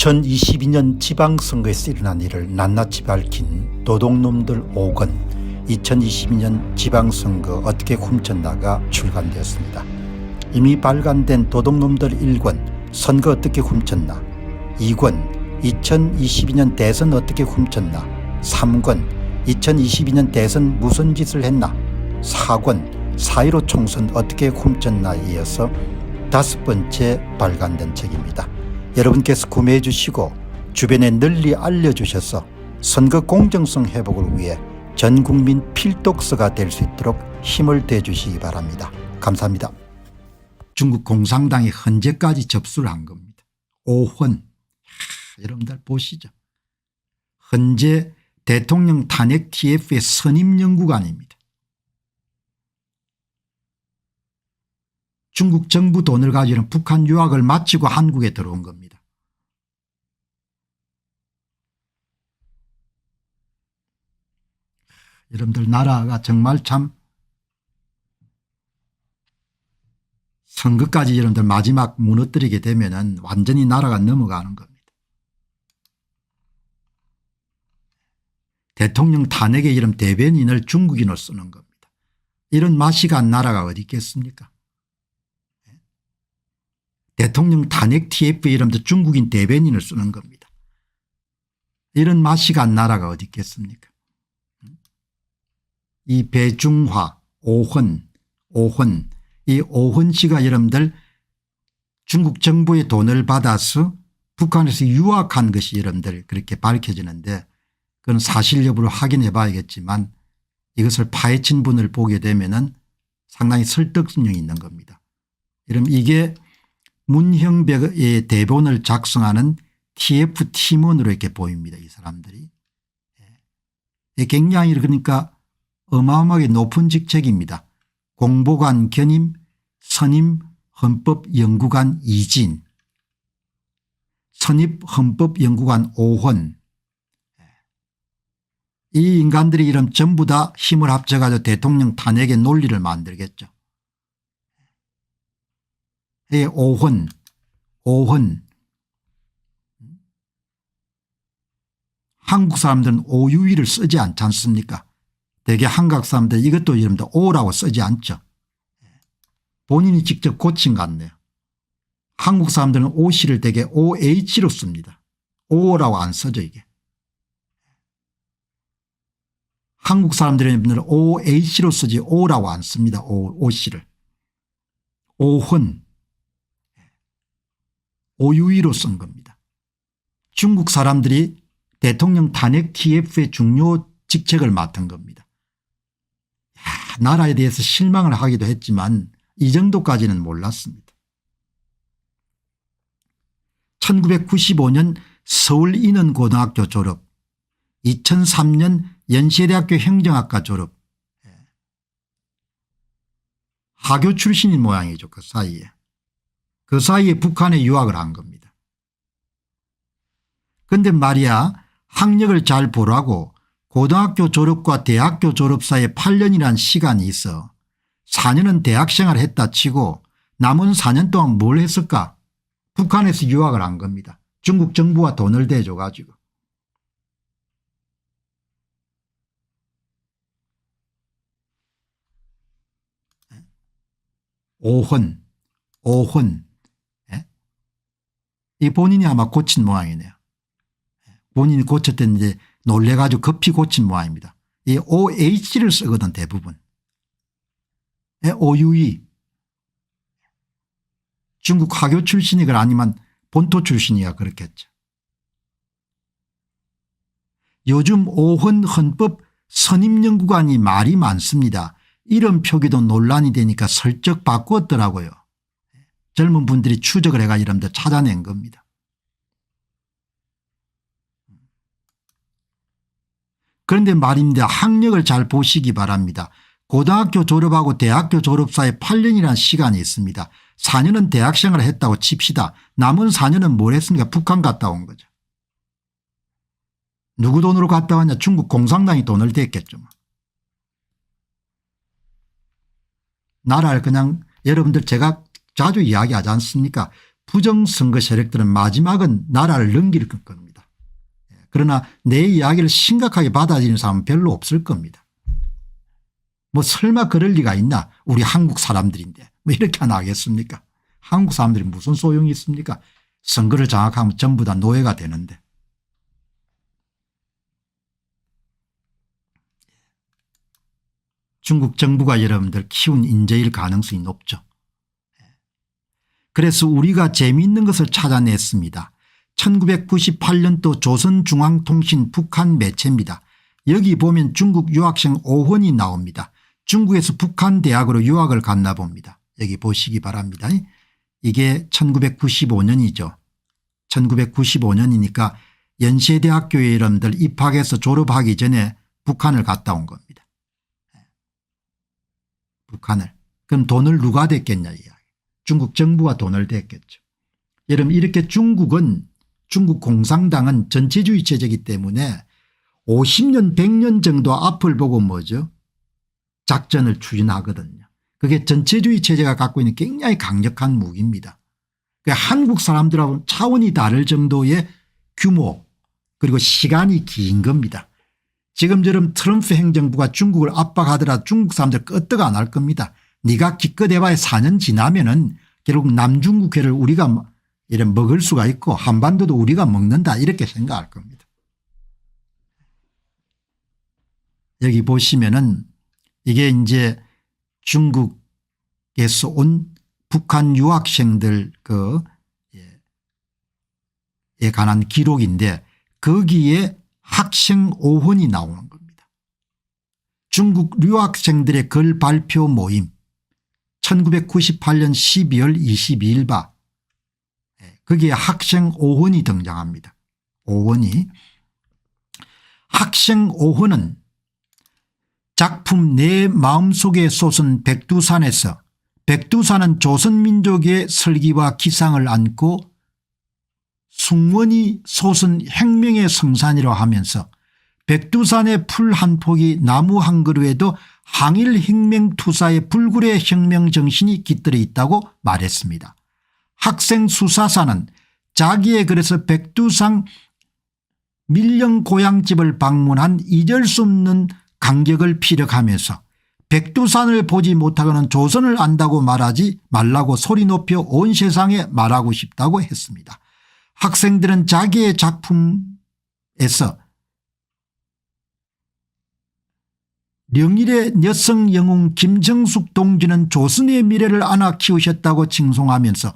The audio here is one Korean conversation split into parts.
2022년 지방선거에서 일어난 일을 낱낱이 밝힌 도둑놈들 5권 2022년 지방선거 어떻게 훔쳤나가 출간되었습니다. 이미 발간된 도둑놈들 1권 선거 어떻게 훔쳤나, 2권 2022년 대선 어떻게 훔쳤나, 3권 2022년 대선 무슨 짓을 했나, 4권 4.15 총선 어떻게 훔쳤나에 이어서 5번째 발간된 책입니다. 여러분께서 구매해 주시고 주변에 널리 알려주셔서 선거 공정성 회복을 위해 전국민 필독서가 될 수 있도록 힘을 대 주시기 바랍니다. 감사합니다. 중국 공산당이 헌재까지 접수를 한 겁니다. 5권. 여러분들 보시죠. 헌재 대통령 탄핵 TF의 선임연구관입니다. 중국 정부 돈을 가지고는 북한 유학을 마치고 한국에 들어온 겁니다. 여러분들 나라가 정말 참 선거까지 여러분들 마지막 무너뜨리게 되면은 완전히 나라가 넘어가는 겁니다. 대통령 탄핵에 이런 대변인을 중국인을 쓰는 겁니다. 이런 맛이 간 나라가 어디 있겠습니까? 대통령 탄핵 TF에 이름도 중국인 대변인을 쓰는 겁니다. 이런 맛이 간 나라가 어디 있겠습니까? 이 배중화, 오헌, 이 오헌 씨가 여러분들 중국 정부의 돈을 받아서 북한에서 유학한 것이 여러분들 그렇게 밝혀지는데, 그건 사실 여부를 확인해 봐야겠지만 이것을 파헤친 분을 보게 되면은 상당히 설득력이 있는 겁니다. 여러분 이게 문형백의 대본을 작성하는 TF 팀원으로 이렇게 보입니다. 이 사람들이. 굉장히 그러니까 어마어마하게 높은 직책입니다. 공보관 견임, 선임 헌법연구관 이진, 선입 헌법연구관 오헌. 이 인간들이 이런 전부 다 힘을 합쳐가지고 대통령 탄핵의 논리를 만들겠죠. 오헌. 한국 사람들은 오유이를 쓰지 않지 않습니까? 대개 한국 사람들 이것도 이름도 오라고 쓰지 않죠. 본인이 직접 고친 것 같네요. 한국 사람들은 오씨를 대개 OH로 씁니다. 오라고 안 써져 이게. 한국 사람들은 OH로 쓰지 오라고 안 씁니다. 오씨를. 오헌. 오유이로 쓴 겁니다. 중국 사람들이 대통령 탄핵 TF의 중요 직책을 맡은 겁니다. 나라에 대해서 실망을 하기도 했지만 이 정도까지는 몰랐습니다. 1995년 서울인원고등학교 졸업, 2003년 연세대학교 행정학과 졸업, 하교 출신인 모양이죠. 그 사이에 북한에 유학을 한 겁니다. 그런데 말이야 학력을 잘 보라고 고등학교 졸업과 대학교 졸업 사이에 8년이라는 시간이 있어 4년은 대학생활을 했다 치고 남은 4년 동안 뭘 했을까? 북한에서 유학을 한 겁니다. 중국 정부가 돈을 대줘 가지고. 오헌. 이 본인이 아마 고친 모양이네요. 본인이 고쳤더니 이제 놀래가지고 급히 고친 모양입니다. 이 OH를 쓰거든 대부분. OUE. 중국 하교 출신이거나 아니면 본토 출신이야 그렇겠죠. 요즘 오헌 헌법 선임연구관이 말이 많습니다. 이름 표기도 논란이 되니까 슬쩍 바꾸었더라고요. 젊은 분들이 추적을 해가 이름들 찾아낸 겁니다. 그런데 말입니다. 학력을 잘 보시기 바랍니다. 고등학교 졸업하고 대학교 졸업 사이에 8년이라는 시간이 있습니다. 4년은 대학생활을 했다고 칩시다. 남은 4년은 뭘 했습니까? 북한 갔다 온 거죠. 누구 돈으로 갔다 왔냐? 중국 공산당이 돈을 댔겠죠. 나라를 그냥 여러분들 제가 자주 이야기하지 않습니까? 부정선거 세력들은 마지막은 나라를 넘길 겁니다. 그러나 내 이야기를 심각하게 받아들이는 사람은 별로 없을 겁니다. 뭐 설마 그럴 리가 있나, 우리 한국 사람들인데 뭐 이렇게 하나 하겠습니까? 한국 사람들이 무슨 소용이 있습니까? 선거를 장악하면 전부 다 노예가 되는데. 중국 정부가 여러분들 키운 인재일 가능성이 높죠. 그래서 우리가 재미있는 것을 찾아냈습니다. 1998년도 조선중앙통신 북한 매체입니다. 여기 보면 중국 유학생 오헌이 나옵니다. 중국에서 북한 대학으로 유학을 갔나 봅니다. 여기 보시기 바랍니다. 이게 1995년이죠. 1995년이니까 연세대학교에 여러분들 입학해서 졸업하기 전에 북한을 갔다 온 겁니다. 북한을. 그럼 돈을 누가 댔겠냐 이야기. 중국 정부가 돈을 댔겠죠. 여러분 이렇게 중국 공산당은 전체주의 체제이기 때문에 50년 100년 정도 앞을 보고 뭐죠, 작전을 추진하거든요. 그게 전체주의 체제가 갖고 있는 굉장히 강력한 무기입니다. 그러니까 한국 사람들하고 차원이 다를 정도의 규모 그리고 시간이 긴 겁니다. 지금처럼 트럼프 행정부가 중국을 압박하더라도 중국 사람들 끄떡 안 할 겁니다. 네가 기껏 해봐야 4년 지나면은 결국 남중국해를 우리가 이런 먹을 수가 있고 한반도도 우리가 먹는다 이렇게 생각할 겁니다. 여기 보시면은 이게 이제 중국에서 온 북한 유학생들 에 관한 기록인데 거기에 학생 오헌이 나오는 겁니다. 중국 유학생들의 글 발표 모임 1998년 12월 22일 바 거기에 학생 오헌이 등장합니다. 오헌이. 학생 오헌은 작품 내 마음속에 솟은 백두산에서 백두산은 조선민족의 설기와 기상을 안고 숭원이 솟은 혁명의 성산이라 하면서 백두산의 풀 한 폭이 나무 한 그루에도 항일혁명투사의 불굴의 혁명 정신이 깃들어 있다고 말했습니다. 학생 수사사는 자기의 글에서 백두산 밀령 고향집을 방문한 잊을 수 없는 감격을 피력하면서 백두산을 보지 못하고는 조선을 안다고 말하지 말라고 소리 높여 온 세상에 말하고 싶다고 했습니다. 학생들은 자기의 작품에서 명일의 여성 영웅 김정숙 동지는 조선의 미래를 안아 키우셨다고 칭송하면서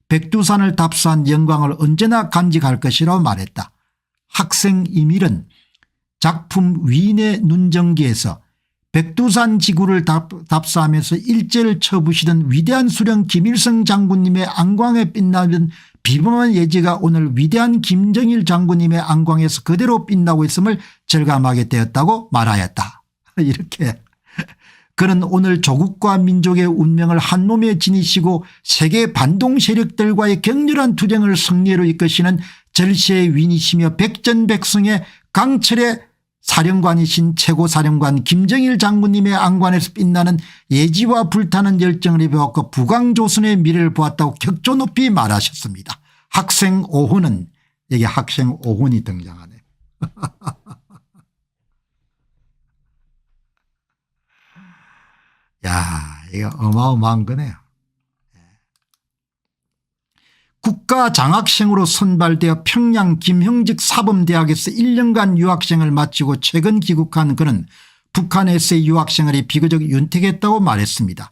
백두산을 답사한 영광을 언제나 간직할 것이라고 말했다. 학생 이밀은 작품 위인의 눈전기에서 백두산 지구를 답사하면서 일제를 쳐부시던 위대한 수령 김일성 장군님의 안광에 빛나는 비범한 예지가 오늘 위대한 김정일 장군님의 안광에서 그대로 빛나고 있음을 절감하게 되었다고 말하였다. 이렇게 그는 오늘 조국과 민족의 운명을 한 몸에 지니시고 세계 반동 세력들과의 격렬한 투쟁을 승리로 이끄시는 절세의 위인이시며 백전백승의 강철의 사령관이신 최고사령관 김정일 장군님의 안관에서 빛나는 예지와 불타는 열정을 입어왔고 부강조선의 미래를 보았다고 격조 높이 말하셨습니다. 학생 오헌은 여기 학생 오헌이 등장하네. 야, 이거 어마어마한 거네요. 국가장학생으로 선발되어 평양 김형직 사범대학에서 1년간 유학생을 마치고 최근 귀국한 그는 북한에서의 유학생활이 비교적 윤택했다고 말했습니다.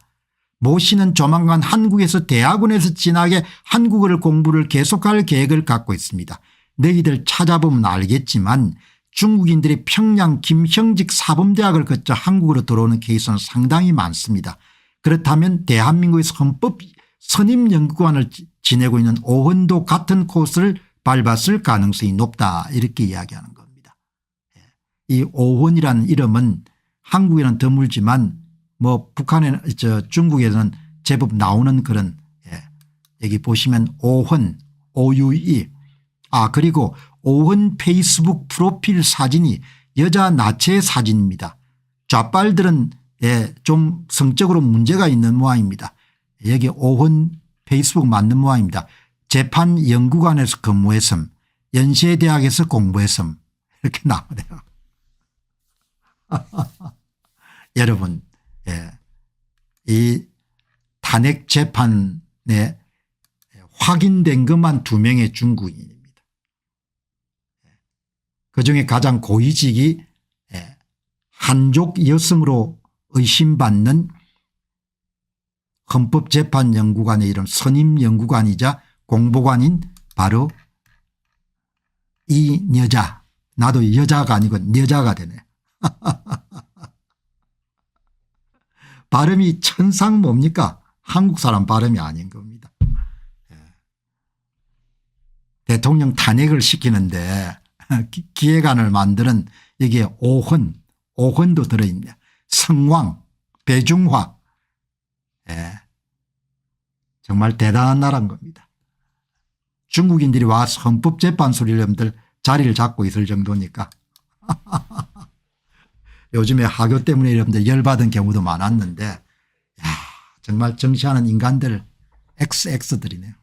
모 씨는 조만간 한국에서 대학원에서 진학해 한국어를 공부를 계속할 계획을 갖고 있습니다. 너희들 찾아보면 알겠지만 중국인들이 평양 김형직 사범대학을 거쳐 한국으로 들어오는 케이스는 상당히 많습니다. 그렇다면 대한민국에서 헌법 선임연구관을 지내고 있는 오헌도 같은 코스를 밟았을 가능성이 높다 이렇게 이야기하는 겁니다. 이 오헌이라는 이름은 한국에는 드물지만 뭐 북한에는 중국에는 제법 나오는 그런 여기 보시면 오헌 OUE 그리고 오헌 페이스북 프로필 사진이 여자 나체 사진입니다. 좌빨들은 좀 성적으로 문제가 있는 모양입니다. 여기 오헌 페이스북 맞는 모양입니다. 재판연구관에서 근무했음, 연세대학에서 공부했음 이렇게 나오네요. 여러분, 이 탄핵 재판에 확인된 것만 2명의 중국인입니다. 그중에 가장 고위직이 한족 여성으로 의심받는 헌법재판연구관의 이름 선임연구관이자 공보관인 바로 이여자. 나도 여자가 아니고 여자가 되네. 발음이 천상 뭡니까? 한국 사람 발음이 아닌 겁니다. 대통령 탄핵을 시키는데 기획안을 만드는 여기에 오헌도 들어있네. 성왕, 배중화. 정말 대단한 나라인 겁니다. 중국인들이 와서 헌법재판소를 여러분들 자리를 잡고 있을 정도니까. 요즘에 하교 때문에 여러분들 열받은 경우도 많았는데 야, 정말 정치하는 인간들 XX들이네요.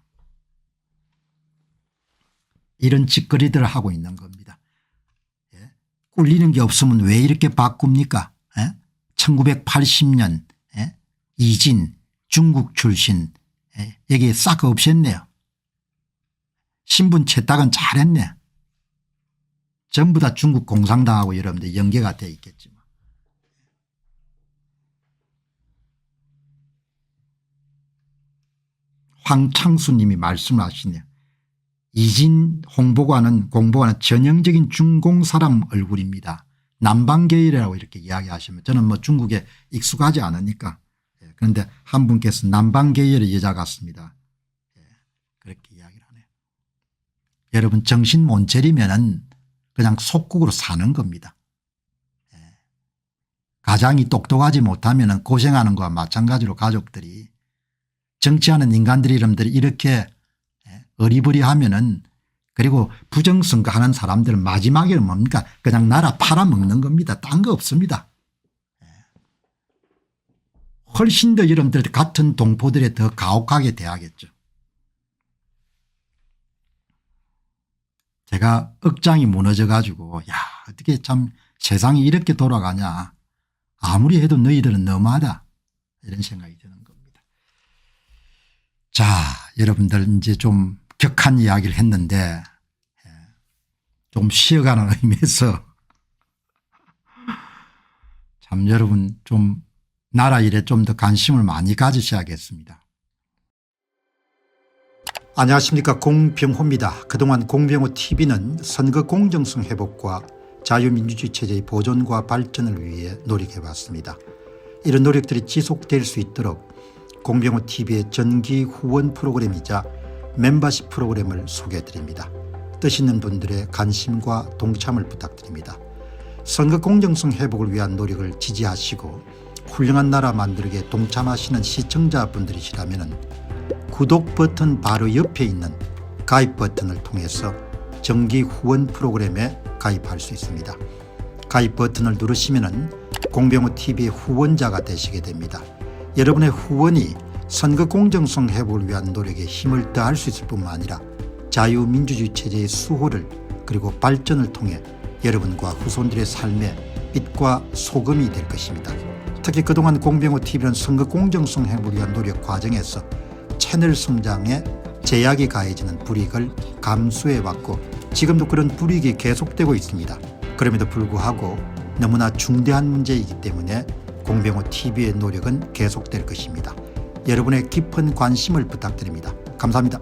이런 짓거리들을 하고 있는 겁니다. 꿀리는 게 없으면 왜 이렇게 바꿉니까? 1980년 이진 중국 출신 여기 싹 없앴네요. 신분 채택은 잘했네. 전부 다 중국 공산당하고 여러분들 연계가 되어 있겠지만. 황창수 님이 말씀하시네요. 이진 공보관은 전형적인 중공 사람 얼굴입니다. 남방계열이라고 이렇게 이야기하시면 저는 뭐 중국에 익숙하지 않으니까. 그런데 한 분께서 남방계열의 여자 같습니다. 그렇게 이야기를 하네요. 여러분 정신 못 차리면은 그냥 속국으로 사는 겁니다. 가장이 똑똑하지 못하면 고생하는 것과 마찬가지로 가족들이 정치하는 인간들이 여러분들이 이렇게 어리버리하면은 그리고 부정선거 하는 사람들은 마지막에는 뭡니까? 그냥 나라 팔아먹는 겁니다. 딴 거 없습니다. 훨씬 더 여러분들 같은 동포들에 더 가혹하게 대하겠죠. 제가 억장이 무너져 가지고 야 어떻게 참 세상이 이렇게 돌아가냐. 아무리 해도 너희들은 너무하다. 이런 생각이 드는 겁니다. 자, 여러분들 이제 좀 격한 이야기를 했는데 좀 쉬어가는 의미에서 참 여러분 좀 나라 일에 좀 더 관심을 많이 가지셔야겠습니다. 안녕하십니까, 공병호입니다. 그동안 공병호 TV는 선거 공정성 회복과 자유민주주의 체제의 보존과 발전을 위해 노력해왔습니다. 이런 노력들이 지속될 수 있도록 공병호 TV의 정기 후원 프로그램이자 멤버십 프로그램을 소개해드립니다. 뜻 있는 분들의 관심과 동참을 부탁드립니다. 선거 공정성 회복을 위한 노력을 지지하시고 훌륭한 나라 만들기에 동참하시는 시청자분들이시라면 구독 버튼 바로 옆에 있는 가입 버튼을 통해서 정기 후원 프로그램에 가입할 수 있습니다. 가입 버튼을 누르시면 공병호TV의 후원자가 되시게 됩니다. 여러분의 후원이 선거 공정성 회복을 위한 노력에 힘을 더할 수 있을 뿐만 아니라 자유민주주의 체제의 수호를 그리고 발전을 통해 여러분과 후손들의 삶에 빛과 소금이 될 것입니다. 특히 그동안 공병호TV는 선거 공정성 회복을 위한 노력 과정에서 채널 성장에 제약이 가해지는 불이익을 감수해왔고 지금도 그런 불이익이 계속되고 있습니다. 그럼에도 불구하고 너무나 중대한 문제이기 때문에 공병호TV의 노력은 계속될 것입니다. 여러분의 깊은 관심을 부탁드립니다. 감사합니다.